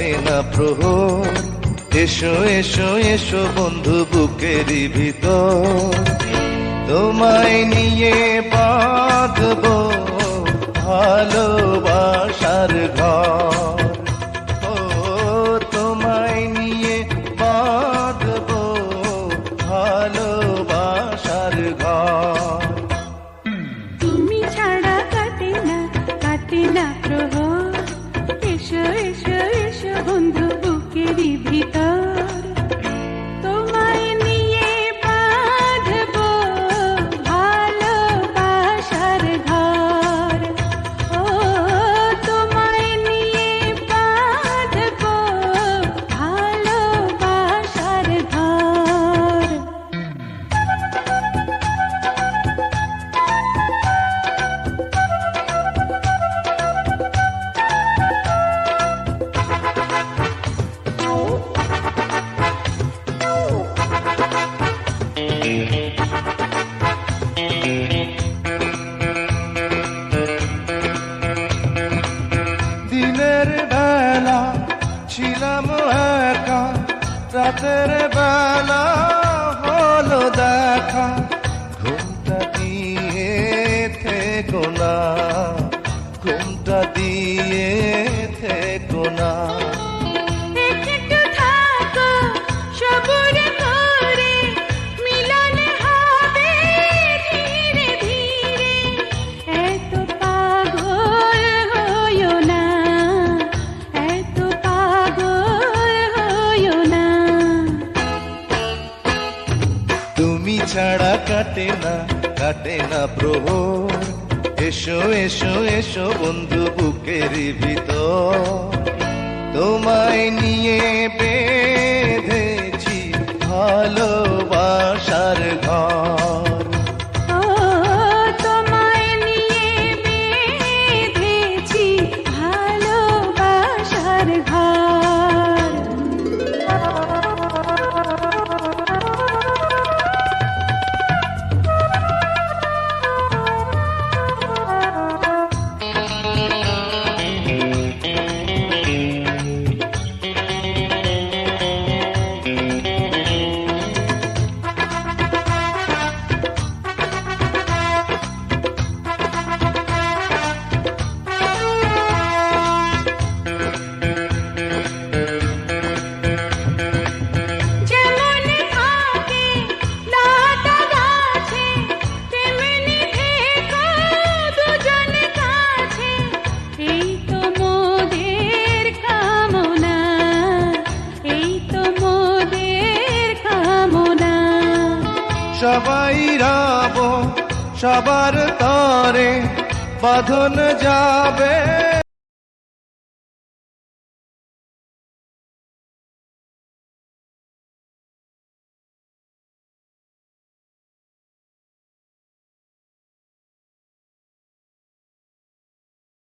কাটে না প্রহর, এসো এসো এসো বন্ধু বুকেরই ভিতর, তোমায় নিয়ে বাঁধবো ভালোবাসার ঘর। ও তোমায় নিয়ে বাঁধবো ভালোবাসার ঘর। তুমি ছাড়া কাটে না প্রহর, এসো এসো এসো বন্ধু বুকেরই ভিতর, তোমায় নিয়ে বাঁধবো ভালোবাসার ঘর। ও তোমায় নিয়ে বাঁধবো ভালোবাসার ঘর। দিনের বেলা ছিলাম একা, রাতের বেলা হলো দেখা, ঘুমটা দিয়ে থেকো না, ঘুমটা দিয়ে থেকো না। একটু থাকো সবুর করে, মিলন হবে ধীরে ধীরে, এত পাগল হইও না, এত পাগল হইও না। তুমি ছাড়া কাটে না প্রহর, এসো এসো এসো বন্ধু বুকেরই ভিতর, তোমায় নিয়ে বেঁধেছি ভালোবাসার ঘর। ও তোমায় নিয়ে বেঁধেছি ভালোবাসার ঘর। সবাই রব সবার তরে, বাঁধন যাবে